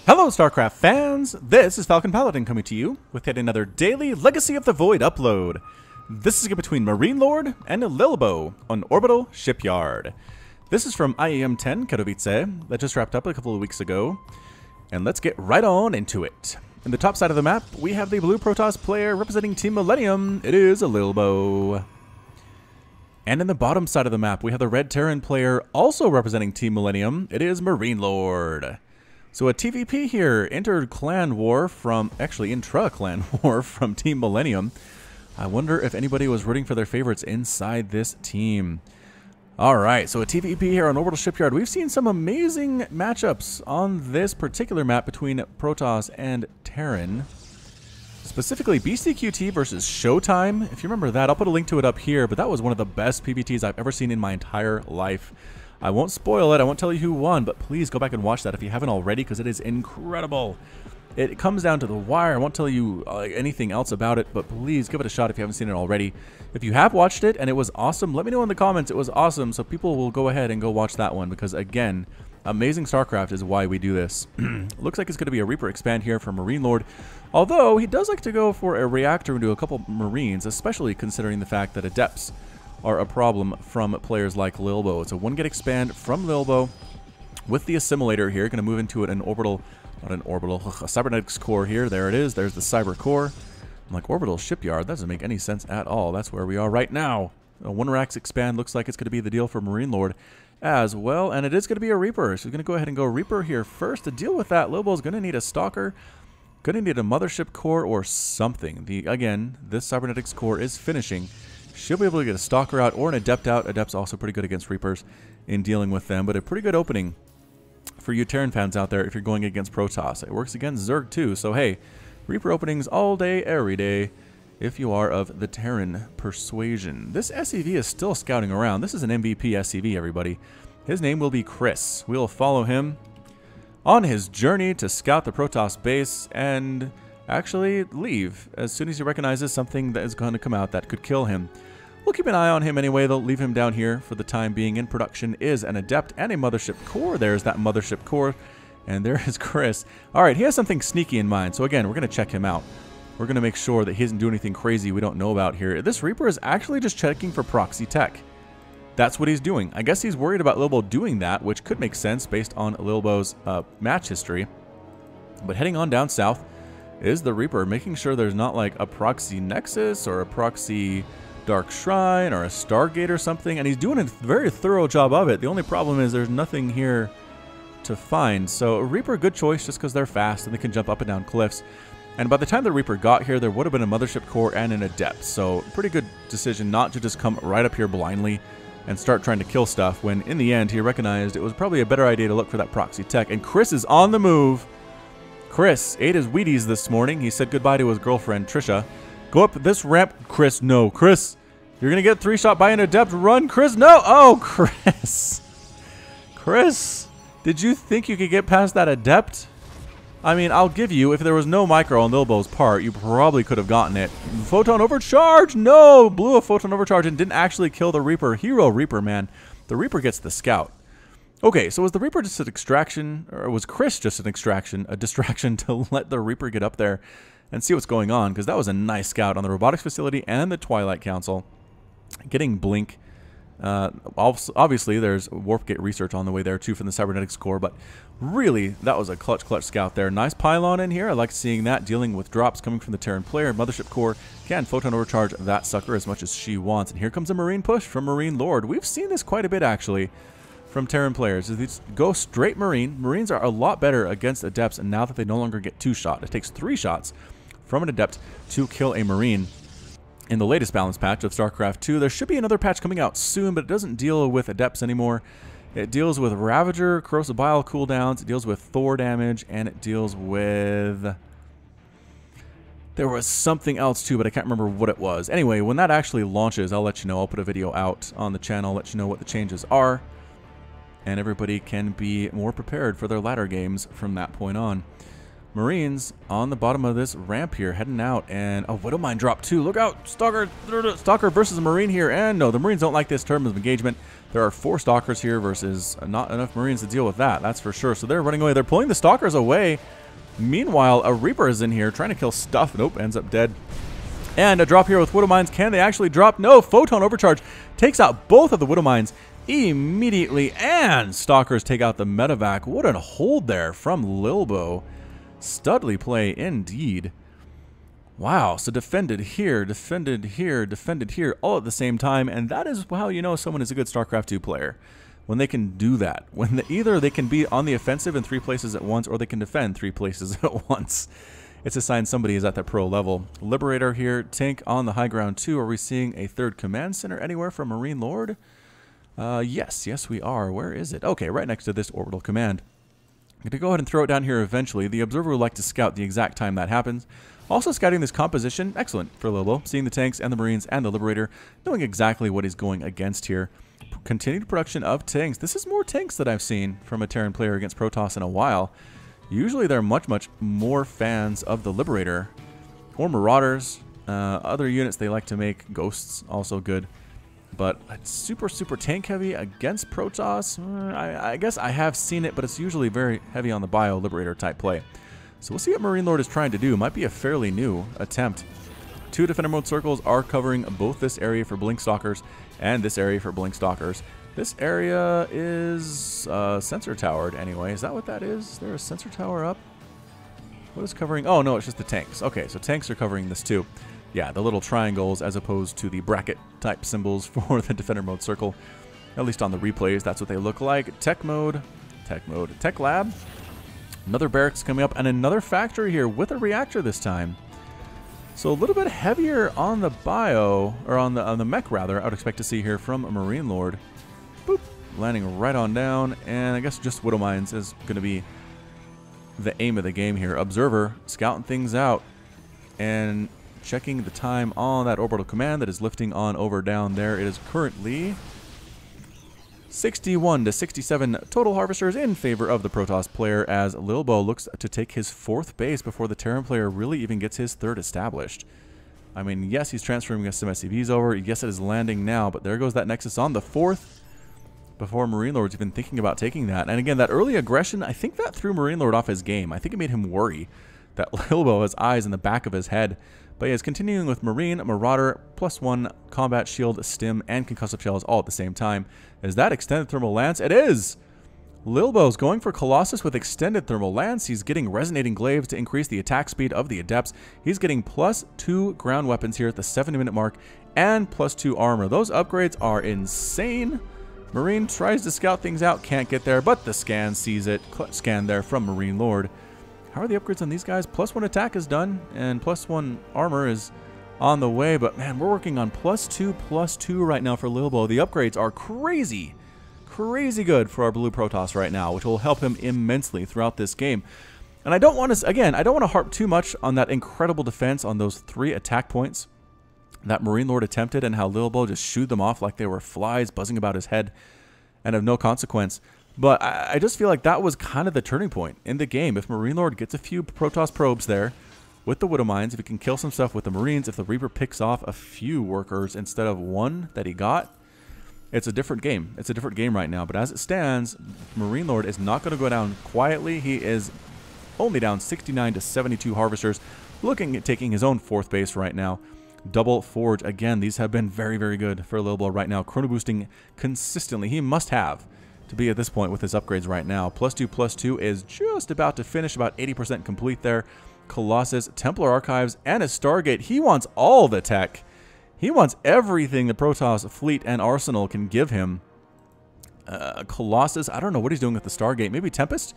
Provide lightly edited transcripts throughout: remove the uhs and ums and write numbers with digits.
Hello StarCraft fans, this is Falcon Paladin coming to you with yet another daily Legacy of the Void upload. This is a game between MarineLorD and Lilbow on Orbital Shipyard. This is from IEM 10 Katowice that just wrapped up a couple of weeks ago, and let's get right on into it. In the top side of the map, we have the blue Protoss player representing Team Millennium. It is a Lilbow. And in the bottom side of the map, we have the red Terran player also representing Team Millennium. It is MarineLorD. So a TVP here, inter-clan war from, actually intra-clan war from Team Millennium. I wonder if anybody was rooting for their favorites inside this team. Alright, so a TVP here on Orbital Shipyard. We've seen some amazing matchups on this particular map between Protoss and Terran. Specifically BCQT versus Showtime. If you remember that, I'll put a link to it up here, but that was one of the best PVTs I've ever seen in my entire life. I won't spoil it, I won't tell you who won, but please go back and watch that if you haven't already, because it is incredible. It comes down to the wire. I won't tell you anything else about it, but please give it a shot if you haven't seen it already. If you have watched it and it was awesome, let me know in the comments it was awesome, so people will go ahead and go watch that one, because again, amazing StarCraft is why we do this. Looks like it's going to be a Reaper expand here for MarineLorD, although he does like to go for a reactor into a couple Marines, especially considering the fact that Adepts are a problem from players like Lilbow. It's a one-get expand from Lilbow with the assimilator here. Going to move into an orbital, not an orbital, a cybernetics core here. There it is. There's the cyber core. I'm like, Orbital Shipyard? That doesn't make any sense at all. That's where we are right now. A one-racks expand looks like it's going to be the deal for MarineLorD as well, and it is going to be a Reaper. So we're going to go ahead and go Reaper here first. To deal with that, Lilbow's going to need a Stalker, going to need a mothership core or something. Again, this cybernetics core is finishing. She'll be able to get a Stalker out or an Adept out. Adept's also pretty good against Reapers in dealing with them, but a pretty good opening for you Terran fans out there if you're going against Protoss. It works against Zerg too, so hey, Reaper openings all day, every day, if you are of the Terran persuasion. This SCV is still scouting around. This is an MVP SCV, everybody. His name will be Chris. We'll follow him on his journey to scout the Protoss base and actually leave as soon as he recognizes something that is going to come out that could kill him. We'll keep an eye on him anyway. They'll leave him down here for the time being. In production is an Adept and a mothership core. There's that mothership core, and there is Chris. All right, he has something sneaky in mind, so again, we're going to check him out. We're going to make sure that he doesn't do anything crazy we don't know about here. This Reaper is actually just checking for proxy tech. That's what he's doing. I guess he's worried about Lilbow doing that, which could make sense based on Lilbow's match history. But heading on down south is the Reaper, making sure there's not like a proxy Nexus or a proxy Dark Shrine or a Stargate or something, and he's doing a very thorough job of it. The only problem is there's nothing here to find. So a Reaper, good choice just because they're fast and they can jump up and down cliffs. And by the time the Reaper got here, there would have been a mothership core and an Adept. So pretty good decision not to just come right up here blindly and start trying to kill stuff, when in the end he recognized it was probably a better idea to look for that proxy tech. And Chris is on the move. Chris ate his Wheaties this morning. He said goodbye to his girlfriend, Trisha. Go up this ramp, Chris. No, Chris. You're going to get 3-shot by an Adept. Run, Chris. No. Oh, Chris. Chris, did you think you could get past that Adept? I mean, I'll give you, if there was no micro on Lilbow's part, you probably could have gotten it. Photon overcharge. No. Blew a photon overcharge and didn't actually kill the Reaper. Hero Reaper, man. The Reaper gets the scout. Okay, so was the Reaper just an extraction, or was Chris just an extraction, a distraction to let the Reaper get up there and see what's going on? Because that was a nice scout on the robotics facility and the Twilight Council. Getting Blink. Obviously, there's Warp Gate research on the way there too from the Cybernetics core, but really, that was a clutch scout there. Nice pylon in here. I like seeing that, dealing with drops coming from the Terran player. Mothership core can photon overcharge that sucker as much as she wants. And here comes a Marine push from MarineLorD. We've seen this quite a bit, actually, from Terran players. These go straight Marine. Marines are a lot better against Adepts, and now that they no longer get 2-shot, it takes 3 shots from an Adept to kill a Marine. In the latest balance patch of StarCraft 2, there should be another patch coming out soon, but it doesn't deal with Adepts anymore. It deals with Ravager, Corrosive Bile cooldowns, it deals with Thor damage, and it deals with... There was something else too, but I can't remember what it was. Anyway, when that actually launches, I'll let you know. I'll put a video out on the channel, let you know what the changes are, and everybody can be more prepared for their ladder games from that point on. Marines on the bottom of this ramp here, heading out, and a Widow Mine drop too. Look out, Stalker versus a Marine here, and no, the Marines don't like this term of engagement. There are 4 Stalkers here versus not enough Marines to deal with that, that's for sure. So they're running away. They're pulling the Stalkers away. Meanwhile, a Reaper is in here trying to kill stuff. Nope, ends up dead. And a drop here with Widow Mines. Can they actually drop? No, Photon Overcharge takes out both of the Widow Mines immediately, and Stalkers take out the Medevac. What a hold there from Lilbow. Studly play indeed. Wow, so defended here, defended here, defended here, all at the same time, and that is how you know someone is a good StarCraft 2 player. When they can do that. When either they can be on the offensive in 3 places at once, or they can defend 3 places at once. It's a sign somebody is at that pro level. Liberator here, tank on the high ground too. Are we seeing a 3rd command center anywhere from MarineLorD? Yes we are. Where is it? Okay, right next to this orbital command. I'm going to go ahead and throw it down here eventually. The observer would like to scout the exact time that happens. Also scouting this composition, excellent for Lilbow. Seeing the tanks and the Marines and the Liberator, knowing exactly what he's going against here. Continued production of tanks. This is more tanks that I've seen from a Terran player against Protoss in a while. Usually they're much more fans of the Liberator or Marauders. Other units they like to make. Ghosts, also good. But it's super tank heavy against Protoss. I guess I have seen it, but it's usually very heavy on the Bio Liberator type play. So we'll see what MarineLorD is trying to do. Might be a fairly new attempt. 2 Defender Mode circles are covering both this area for Blink Stalkers and this area for Blink Stalkers. This area is sensor towered anyway. Is that what that is? Is there a sensor tower up? What is covering? Oh, no, it's just the tanks. Okay, so tanks are covering this too. Yeah, the little triangles as opposed to the bracket type symbols for the Defender Mode circle. At least on the replays, that's what they look like. Tech mode, Tech Lab. Another barracks coming up and another factory here with a reactor this time. So a little bit heavier on the bio, or on the mech rather, I would expect to see here from a MarineLorD. Boop, landing right on down, and I guess just Widow Mines is going to be the aim of the game here. Observer scouting things out and checking the time on that orbital command that is lifting on over down there. It is currently 61 to 67 total harvesters in favor of the Protoss player, as Lilbow looks to take his 4th base before the Terran player really even gets his 3rd established. I mean, yes, he's transferring some SCVs over. Yes, it is landing now, but there goes that Nexus on the 4th before MarineLord's even thinking about taking that. And again, that early aggression, I think that threw MarineLorD off his game. I think it made him worry that Lilbow has eyes in the back of his head. But he is continuing with Marine, Marauder, +1 combat shield, stim, and concussive shells all at the same time. Is that extended thermal lance? It is! Lilbow's going for Colossus with extended thermal lance. He's getting resonating glaives to increase the attack speed of the adepts. He's getting +2 ground weapons here at the 70-minute mark and +2 armor. Those upgrades are insane. Marine tries to scout things out, can't get there, but the scan sees it. Scan there from MarineLorD. How are the upgrades on these guys? +1 attack is done, and +1 armor is on the way. But man, we're working on +2 right now for Lilbow. The upgrades are crazy good for our blue Protoss right now, which will help him immensely throughout this game. And I don't want to, again, I don't want to harp too much on that incredible defense on those 3 attack points that MarineLorD attempted, and how Lilbow just shooed them off like they were flies buzzing about his head and of no consequence. But I just feel like that was kind of the turning point in the game. If MarineLorD gets a few Protoss probes there with the Widow Mines, if he can kill some stuff with the Marines, if the Reaper picks off a few workers instead of 1 that he got, it's a different game. It's a different game right now. But as it stands, MarineLorD is not going to go down quietly. He is only down 69 to 72 harvesters, looking at taking his own 4th base right now. Double Forge, again, these have been very good for Lilbow right now. Chrono boosting consistently. He must have to be at this point with his upgrades right now. +2 is just about to finish, about 80% complete there. Colossus, Templar Archives, and a Stargate. He wants all the tech. He wants everything the Protoss fleet and arsenal can give him. Colossus, I don't know what he's doing with the Stargate. Maybe Tempest?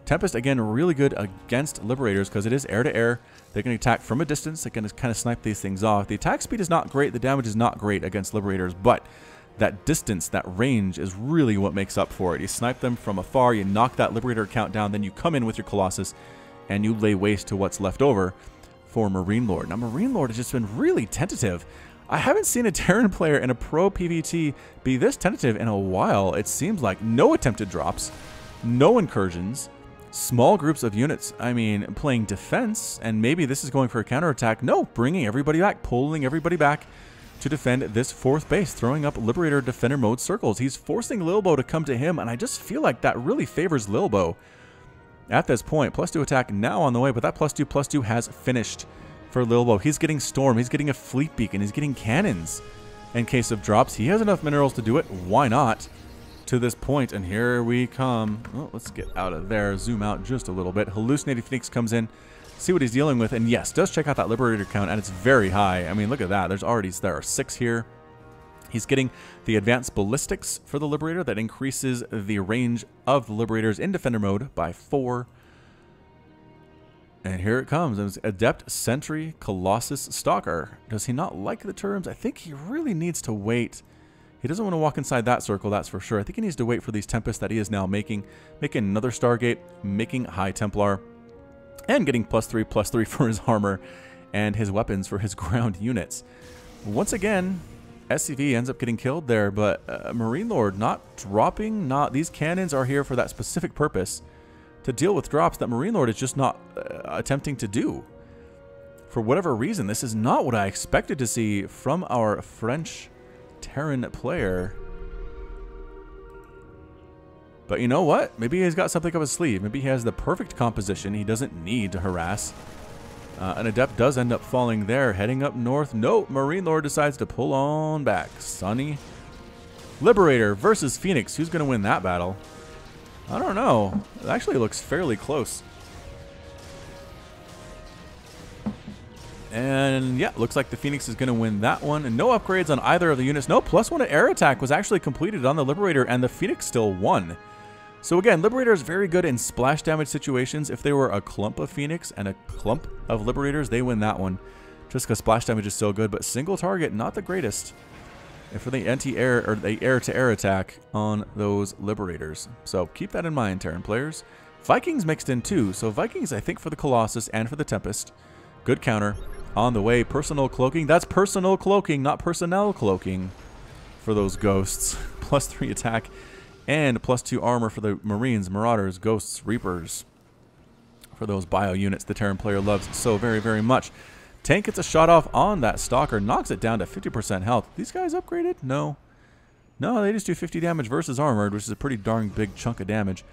Tempest, again, really good against Liberators because it is air-to-air. They can attack from a distance. They can kind of snipe these things off. The attack speed is not great. The damage is not great against Liberators, but that distance, that range is really what makes up for it. You snipe them from afar, you knock that Liberator count down, then you come in with your Colossus, and you lay waste to what's left over for MarineLorD. Now, MarineLorD has just been really tentative. I haven't seen a Terran player in a pro PvT be this tentative in a while. It seems like no attempted drops, no incursions, small groups of units. I mean, playing defense, and maybe this is going for a counterattack. No, bringing everybody back, pulling everybody back to defend this 4th base, throwing up Liberator Defender mode circles. He's forcing Lilbow to come to him, and I just feel like that really favors Lilbow at this point. +2 attack now on the way, but that +2/+2 has finished for Lilbow. He's getting Storm, he's getting a Fleet Beacon, he's getting cannons in case of drops. He has enough minerals to do it. Why not? To this point, and here we come. Well, let's get out of there, zoom out just a little bit. Hallucinating Phoenix comes in, see what he's dealing with, and yes, does check out that Liberator count, and it's very high. I mean, look at that. There are 6 here. He's getting the Advanced Ballistics for the Liberator that increases the range of the Liberators in Defender mode by 4. And here it comes. It's Adept, Sentry, Colossus, Stalker. Does he not like the terms? I think he really needs to wait. He doesn't want to walk inside that circle, that's for sure. I think he needs to wait for these Tempests that he is now making another Stargate, making High Templar, and getting +3/+3 for his armor and his weapons for his ground units. Once again, SCV ends up getting killed there, but MarineLorD not dropping. These cannons are here for that specific purpose, to deal with drops that MarineLorD is just not attempting to do. For whatever reason, this is not what I expected to see from our French Terran player. But you know what? Maybe he's got something up his sleeve. Maybe he has the perfect composition. He doesn't need to harass. An Adept does end up falling there. Heading up north. No, MarineLorD decides to pull on back. Sunny. Liberator versus Phoenix. Who's going to win that battle? I don't know. It actually looks fairly close. And yeah, looks like the Phoenix is going to win that one. And no upgrades on either of the units. No, +1 air attack was actually completed on the Liberator, and the Phoenix still won. So again, Liberator is very good in splash damage situations. If they were a clump of Phoenix and a clump of Liberators, they win that one. Just because splash damage is so good, but single target, not the greatest. And for the anti-air or the air-to-air attack on those Liberators. So keep that in mind, Terran players. Vikings mixed in too. So Vikings, I think, for the Colossus and for the Tempest. Good counter. On the way, personal cloaking. That's personal cloaking, not personnel cloaking for those ghosts. +3 attack and +2 armor for the Marines, Marauders, Ghosts, Reapers. For those bio units the Terran player loves so very, very much. Tank gets a shot off on that Stalker, knocks it down to 50% health. These guys upgraded? No. No, they just do 50 damage versus armored, which is a pretty darn big chunk of damage.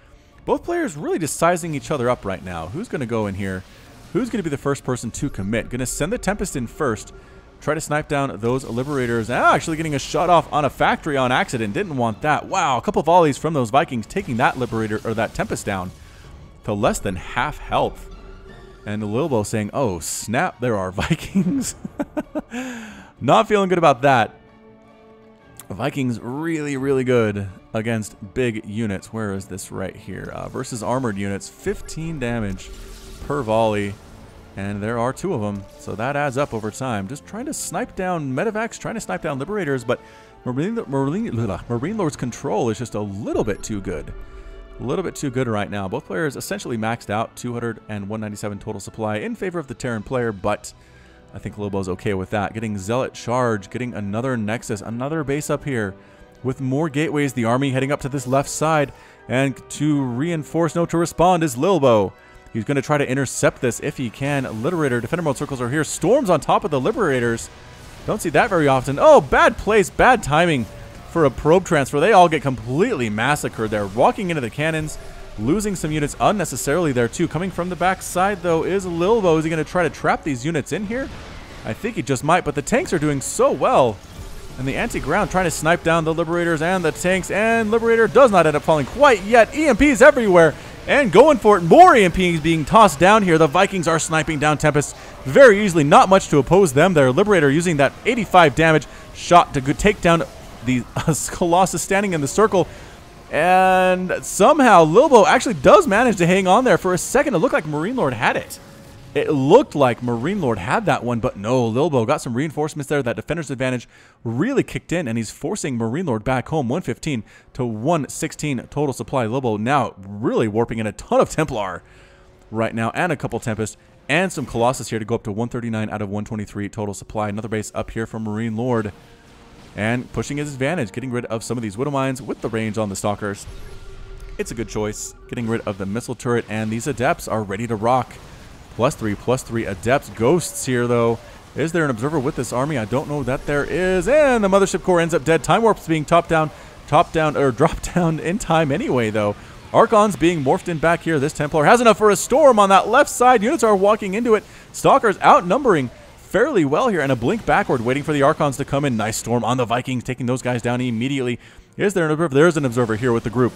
Both players really just sizing each other up right now. Who's going to go in here? Who's going to be the first person to commit? Going to send the Tempest in first. Try to snipe down those Liberators. Actually getting a shot off on a factory on accident. Didn't want that. Wow, a couple volleys from those Vikings taking that Liberator or that Tempest down to less than half health. And Lilbow saying, oh, snap, there are Vikings. Not feeling good about that. Vikings really, really good against big units. Where is this right here? Versus armored units, 15 damage per volley. And there are 2 of them, so that adds up over time. Just trying to snipe down Medivacs, trying to snipe down Liberators, but MarineLorD's control is just a little bit too good. A little bit too good right now. Both players essentially maxed out, 200 and 197 total supply in favor of the Terran player, but I think Lilbow's okay with that. Getting Zealot Charge, getting another Nexus, another base up here with more gateways. The army heading up to this left side, and to reinforce, no, to respond is Lilbow. He's going to try to intercept this if he can. Liberator, Defender mode circles are here. Storms on top of the Liberators. Don't see that very often. Oh, bad place, bad timing for a probe transfer. They all get completely massacred. They're walking into the cannons, losing some units unnecessarily there too. Coming from the back side, though, is Lilbow. Is he going to try to trap these units in here? I think he just might, but the tanks are doing so well. And the anti-ground trying to snipe down the Liberators and the tanks, and Liberator does not end up falling quite yet. EMPs everywhere. And going for it. More EMPs being tossed down here. The Vikings are sniping down Tempest very easily. Not much to oppose them there. Liberator using that 85 damage shot to take down the Colossus standing in the circle. And somehow Lilbow actually does manage to hang on there for a second. It looked like MarineLorD had it. It looked like MarineLorD had that one, but no, Lilbow got some reinforcements there. That defender's advantage really kicked in, and he's forcing MarineLorD back home. 115 to 116 total supply. Lilbow now really warping in a ton of Templar right now, and a couple Tempest, and some Colossus here to go up to 139 out of 123 total supply. Another base up here from MarineLorD, and pushing his advantage, getting rid of some of these Widow Mines with the range on the Stalkers. it's a good choice. Getting rid of the missile turret, and these adepts are ready to rock. +3/+3 adepts. Ghosts here, though. Is there an observer with this army? I don't know that there is. And the mothership core ends up dead. Time warp's being dropped down in time anyway, though. Archons being morphed in back here. This Templar has enough for a storm on that left side. Units are walking into it. Stalkers outnumbering fairly well here, and a blink backward waiting for the Archons to come in. Nice storm on the Vikings, taking those guys down immediately. Is there an observer? There's an observer here with the group.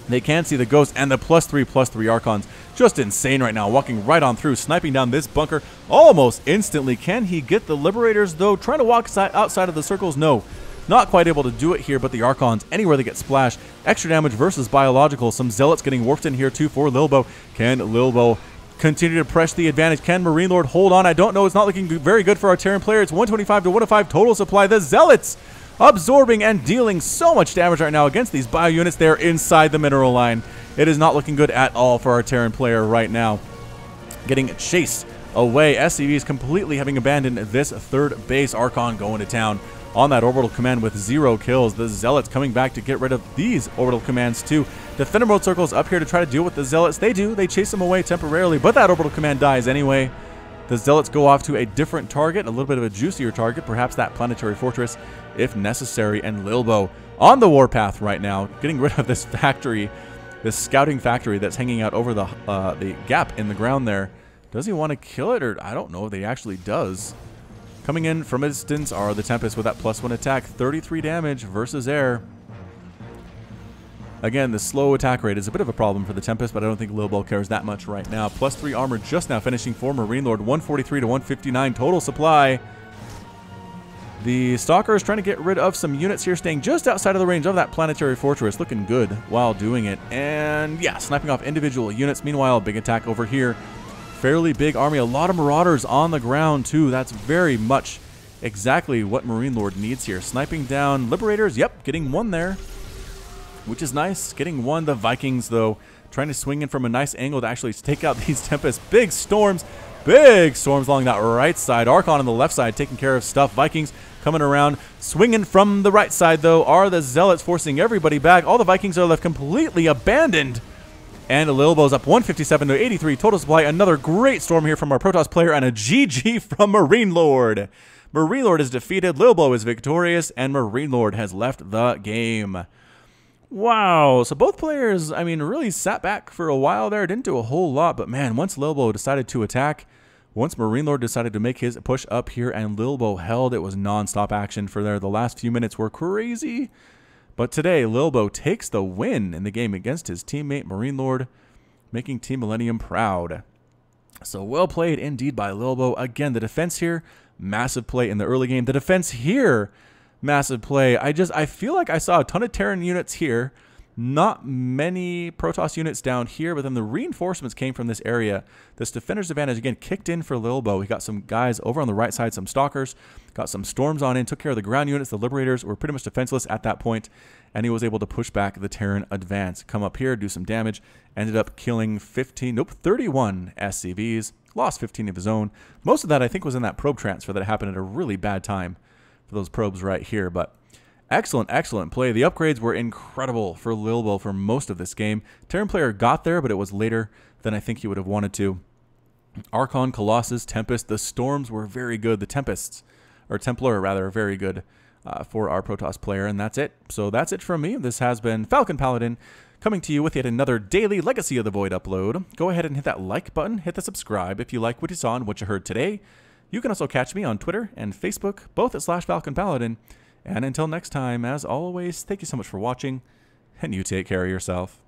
They can see the ghost and the +3/+3 Archons. Just insane right now, walking right on through, sniping down this bunker almost instantly. Can he get the Liberators, though? Trying to walk outside of the circles? No. Not quite able to do it here, but the Archons, anywhere they get splashed. Extra damage versus biological. Some Zealots getting warped in here, too, for Lilbow. Can Lilbow continue to press the advantage? Can MarineLorD hold on? I don't know. It's not looking very good for our Terran player. It's 125 to 105 total supply. The Zealots absorbing and dealing so much damage right now against these bio units. They're inside the mineral line. It is not looking good at all for our Terran player right now. Getting chased away. SCVs completely having abandoned this third base. Archon going to town on that orbital command with 0 kills. The Zealots coming back to get rid of these orbital commands too. Defender mode circles up here to try to deal with the Zealots. They do. They chase them away temporarily, but that orbital command dies anyway. The Zealots go off to a different target, a little bit of a juicier target, perhaps that planetary fortress if necessary. And Lilbow on the warpath right now, getting rid of this factory, this scouting factory that's hanging out over the gap in the ground there. Does he want to kill it, or I don't know if he actually does. Coming in from a distance are the Tempests with that +1 attack, 33 damage versus air. Again, the slow attack rate is a bit of a problem for the Tempest, but I don't think Lilbow cares that much right now. +3 armor just now finishing for MarineLorD, 143 to 159 total supply. The Stalker is trying to get rid of some units here, staying just outside of the range of that planetary fortress, looking good while doing it. And yeah, sniping off individual units. Meanwhile, big attack over here. Fairly big army, a lot of Marauders on the ground too. That's very much exactly what MarineLorD needs here. Sniping down Liberators, yep, getting one there, which is nice. Getting one. The Vikings, though, trying to swing in from a nice angle to actually take out these Tempests. Big storms along that right side. Archon on the left side taking care of stuff. Vikings coming around. Swinging from the right side, though, are the Zealots forcing everybody back. All the Vikings are left completely abandoned. And Lilbow's up 157 to 83 total supply. Another great storm here from our Protoss player, and a GG from MarineLorD. MarineLorD is defeated, Lilbow is victorious, and MarineLorD has left the game. Wow, so both players, I mean, really sat back for a while there. Didn't do a whole lot, but man, once Lilbow decided to attack, once MarineLorD decided to make his push up here and Lilbow held, it was non-stop action for there. The last few minutes were crazy. But today, Lilbow takes the win in the game against his teammate MarineLorD, making Team Millennium proud. So well played indeed by Lilbow. Again, the defense here, massive play in the early game. The defense here, massive play. I feel like I saw a ton of Terran units here. Not many Protoss units down here, but then the reinforcements came from this area. This defender's advantage, again, kicked in for Lilbow. He got some guys over on the right side, some Stalkers, got some Storms on in, took care of the ground units. The Liberators were pretty much defenseless at that point, and he was able to push back the Terran advance. Come up here, do some damage, ended up killing 31 SCVs, lost 15 of his own. Most of that, I think, was in that probe transfer that happened at a really bad time for those probes right here, but excellent, excellent play. The upgrades were incredible for Lilbow for most of this game. Terran player got there, but it was later than I think he would have wanted to. Archon, Colossus, Tempest, the Storms were very good. The Tempests, or Templar rather, very good for our Protoss player, and that's it. So that's it from me. This has been Falcon Paladin coming to you with yet another daily Legacy of the Void upload. Go ahead and hit that like button, hit the subscribe if you like what you saw and what you heard today. You can also catch me on Twitter and Facebook, both at /Falcon Paladin. And until next time, as always, thank you so much for watching, and you take care of yourself.